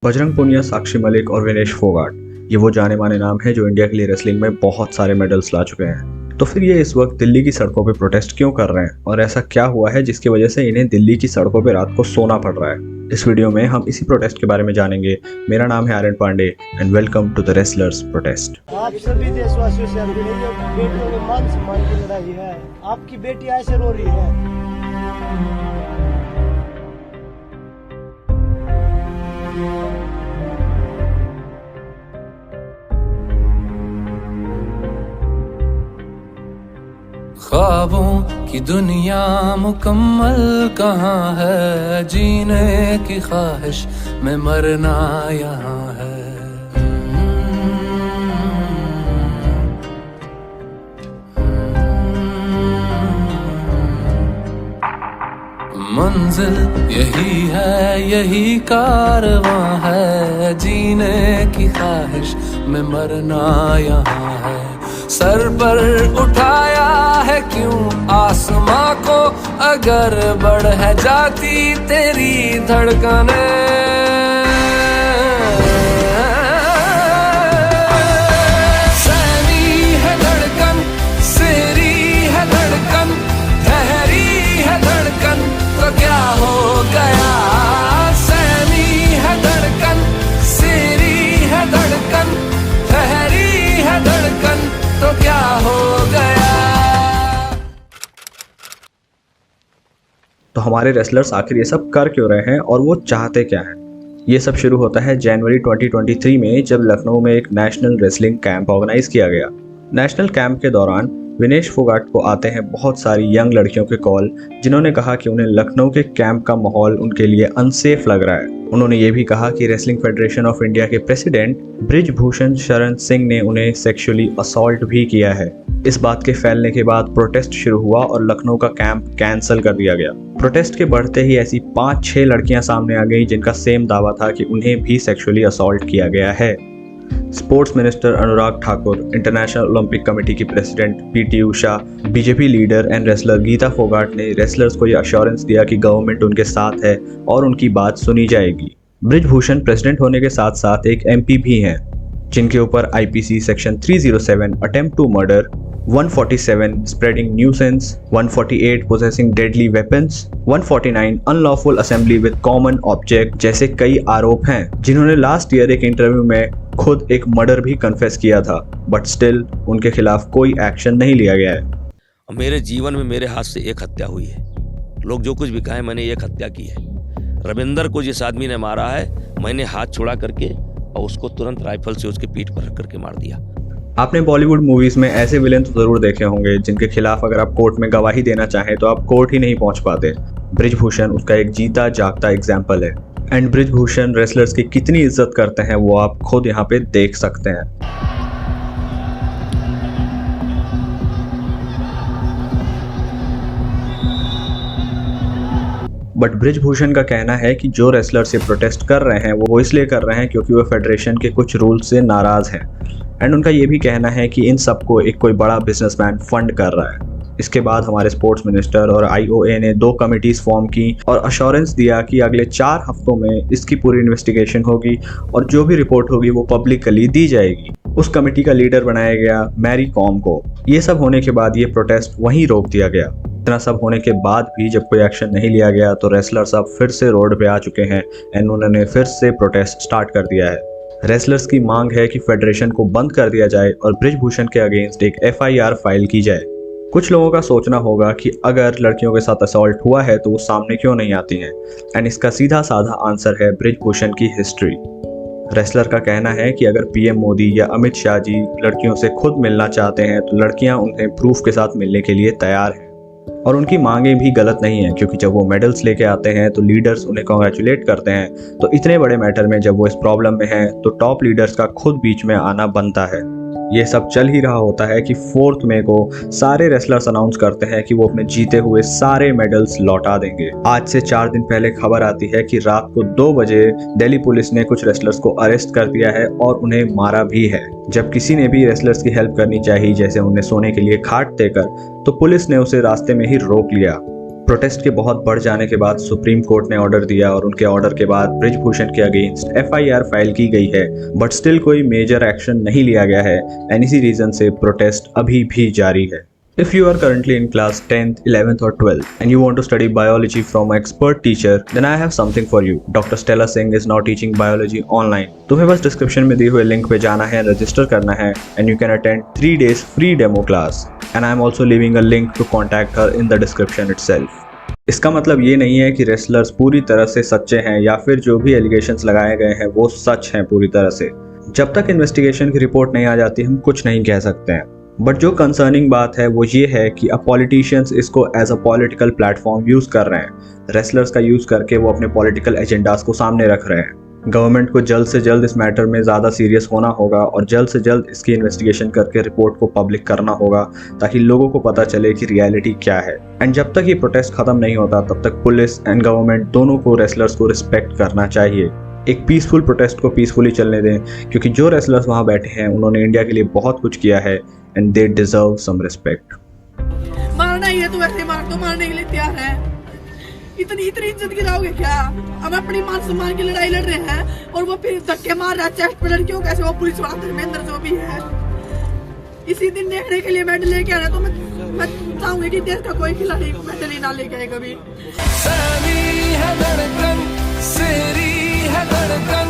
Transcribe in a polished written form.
बजरंग पूनिया, साक्षी मलिक और विनेश फोगाट ये वो जाने माने नाम हैं जो इंडिया के लिए रेसलिंग में बहुत सारे मेडल्स ला चुके हैं। तो फिर ये इस वक्त दिल्ली की सड़कों पे प्रोटेस्ट क्यों कर रहे हैं और ऐसा क्या हुआ है जिसकी वजह से इन्हें दिल्ली की सड़कों पे रात को सोना पड़ रहा है। इस वीडियो में हम इसी प्रोटेस्ट के बारे में जानेंगे। मेरा नाम है Aryan Pandey and welcome to the wrestlers protest. आप सभी देशवासियों से अपील है, ये बेटियों के मान सम्मान की लड़ाई है। आपकी बेटी ऐसे रो रही है। ख्वाबों की दुनिया मुकम्मल कहाँ है, जीने की ख्वाहिश में मरना यहाँ है। मंजिल यही है, यही कारवां है, जीने की ख्वाहिश में मरना यहाँ है। सर पर उठाया है क्यों आसमां को, अगर बढ़ है जाती तेरी धड़कने। सहमी है धड़कन, सेरी है धड़कन, ठहरी है धड़कन, तो क्या हो गया। सहमी है धड़कन, सेरी है धड़कन, ठहरी है धड़कन, तो क्या हो गया। तो हमारे रेसलर्स आखिर ये सब कर क्यों रहे हैं और वो चाहते क्या हैं? ये सब शुरू होता है जनवरी 2023 में, जब लखनऊ में एक नेशनल रेसलिंग कैंप ऑर्गेनाइज किया गया। नेशनल कैंप के दौरान विनेश फोगाट को आते हैं बहुत सारी यंग लड़कियों के कॉल, जिन्होंने कहा कि उन्हें लखनऊ के कैंप का माहौल उनके लिए अनसेफ लग रहा है। उन्होंने ये भी कहा कि रेसलिंग फेडरेशन ऑफ इंडिया के प्रेसिडेंट ब्रिजभूषण शरण सिंह ने उन्हें सेक्सुअली असॉल्ट भी किया है। इस बात के फैलने के बाद प्रोटेस्ट शुरू हुआ और लखनऊ का कैंप कैंसिल कर दिया गया। प्रोटेस्ट के बढ़ते ही ऐसी 5-6 लड़कियां सामने आ गई जिनका सेम दावा था कि उन्हें भी सेक्सुअली असॉल्ट किया गया है। Sports minister Anurag Thakur, international olympic committee की president PT Usha, BJP leader and wrestler Geeta Phogat ने रेसलर्स को यह अश्योरेंस दिया कि गवर्नमेंट उनके साथ है और उनकी बात सुनी जाएगी। ब्रिजभूषण प्रेसिडेंट होने के साथ साथ एक एमपी भी हैं, जिनके ऊपर IPC section 307 attempt to murder, 147 spreading nuisance, 148 possessing deadly weapons, 149 unlawful assembly with common object जैसे कई आरोप हैं। जिन्होंने लास्ट ईयर एक इंटरव्यू में खुद एक मर्डर भी कन्फेस किया था, बट स्टिल उनके खिलाफ कोई एक्शन नहीं लिया गया है। मेरे जीवन में मेरे हाथ से एक हत्या हुई है। लोग जो कुछ भी कहें, मैंने एक हत्या की है। रविंदर को जिस आदमी ने मारा है, मैंने हाथ छोड़ा करके और उसको तुरंत राइफल से उसके पीठ पर रख करके मार दिया। आपने बॉलीवुड मूवीज में ऐसे विलेन तो जरूर देखे होंगे जिनके खिलाफ अगर आप कोर्ट में गवाही देना चाहें तो आप कोर्ट ही नहीं पहुंच पाते। ब्रिजभूषण उसका एक जीता जागता एग्जाम्पल है। एंड ब्रिजभूषण रेसलर्स की कितनी इज्जत करते हैं वो आप खुद यहाँ पे देख सकते हैं। बट ब्रिजभूषण का कहना है कि जो रेसलर से प्रोटेस्ट कर रहे हैं वो इसलिए कर रहे हैं क्योंकि वो फेडरेशन के कुछ रूल्स से नाराज हैं। एंड उनका ये भी कहना है कि इन सबको एक कोई बड़ा बिजनेसमैन फंड कर रहा है। इसके बाद हमारे स्पोर्ट्स मिनिस्टर और आईओए ने 2 कमिटीज फॉर्म की और अश्योरेंस दिया कि अगले 4 हफ्तों में इसकी पूरी इन्वेस्टिगेशन होगी और जो भी रिपोर्ट होगी वो पब्लिकली दी जाएगी। उस कमेटी का लीडर बनाया गया मैरी कॉम को। ये सब होने के बाद ये प्रोटेस्ट वहीं रोक दिया गया। इतना सब होने के बाद भी जब कोई एक्शन नहीं लिया गया तो रेसलर्स अब फिर से रोड पे आ चुके हैं एंड उन्होंने फिर से प्रोटेस्ट स्टार्ट कर दिया है। रेसलर्स की मांग है कि फेडरेशन को बंद कर दिया जाए और ब्रिजभूषण के अगेंस्ट एक एफआईआर फाइल की जाए। कुछ लोगों का सोचना होगा कि अगर लड़कियों के साथ असॉल्ट हुआ है तो वो सामने क्यों नहीं आती हैं, एंड इसका सीधा साधा आंसर है ब्रिजभूषण की हिस्ट्री। रेसलर का कहना है कि अगर पीएम मोदी या अमित शाह जी लड़कियों से खुद मिलना चाहते हैं तो लड़कियां उन्हें प्रूफ के साथ मिलने के लिए तैयार हैं। और उनकी मांगे भी गलत नहीं है, क्योंकि जब वो मेडल्स लेके आते हैं तो लीडर्स उन्हें कॉन्ग्रेचुलेट करते हैं। तो इतने बड़े मैटर में जब वो इस प्रॉब्लम में हैं तो टॉप लीडर्स का खुद बीच में आना बनता है। ये सब चल ही रहा होता है कि 4 मई को सारे रेसलर्स अनाउंस करते हैं कि वो अपने जीते हुए सारे मेडल्स लौटा देंगे। आज से 4 दिन पहले खबर आती है कि रात को 2 बजे दिल्ली पुलिस ने कुछ रेसलर्स को अरेस्ट कर दिया है और उन्हें मारा भी है। जब किसी ने भी रेसलर्स की हेल्प करनी चाहिए, जैसे उन्हें सोने के लिए खाट देकर, तो पुलिस ने उसे रास्ते में ही रोक लिया। प्रोटेस्ट के बहुत बढ़ जाने के बाद सुप्रीम कोर्ट ने ऑर्डर दिया और उनके ऑर्डर के बाद बृजभूषण के अगेंस्ट FIR फाइल की गई है, बट स्टिल कोई मेजर एक्शन नहीं लिया गया है एंड इसी रीजन से प्रोटेस्ट अभी भी जारी है। If you are currently in class 10th, 11th or 12th and you want to study biology from an expert teacher, then I have something for you. Dr. Stella Singh is now teaching biology online. तुम्हें बस description में दिए हुए link पे जाना है, register करना है and you can attend 3 days free demo class. And I am also leaving a link to contact her in the description itself. इसका मतलब ये नहीं है कि रेसलर्स पूरी तरह से सच्चे हैं या फिर जो भी एलिगेशंस लगाए गए हैं वो सच हैं पूरी तरह से। जब तक इन्वेस्टिगेशन की रिपोर्ट नहीं आ जाती हम कुछ नहीं कह सकते हैं। बट जो कंसर्निंग बात है वो ये है कि अब पॉलिटिशियंस इसको as a political platform use कर रहे हैं। रेसलर्स का यूज़ करके वो अपने पॉलिटिकल एजेंडास को सामने रख रहे हैं। गवर्नमेंट को जल्द से जल्द इस मैटर में ज़्यादा सीरियस होना होगा और जल्द से जल्द इसकी इन्वेस्टिगेशन करके रिपोर्ट को पब्लिक करना होगा ताकि लोगों को पता चले कि रियलिटी क्या है। एंड जब तक ये प्रोटेस्ट ख़त्म नहीं होता तब तक पुलिस एंड गवर्नमेंट दोनों को रेसलर्स को रिस्पेक्ट करना चाहिए। एक पीसफुल प्रोटेस्ट को पीसफुली चलने दें क्योंकि जो रेसलर्स वहाँ बैठे हैं उन्होंने इंडिया के लिए बहुत कुछ किया है and they deserve some respect. मारना ही है तो वैसे मार दो, मारने के लिए तैयार है। इतनी इज्जत गिराओगे क्या? हम अपनी मान सम्मान की लड़ाई लड़ रहे हैं और वो फिर धक्के मार रहा है चेस्ट पे लड़कियों कैसे, वो पुलिस वाला धर्मेंद्र जो भी है। इसी दिन देखने के लिए मेडल लेके आ रहा तो मैं चाहूंगी कि देश का कोई खिलाड़ी मेडल ही ना लेके आए कभी। सहमी है धड़कन, सेरी है धड़कन,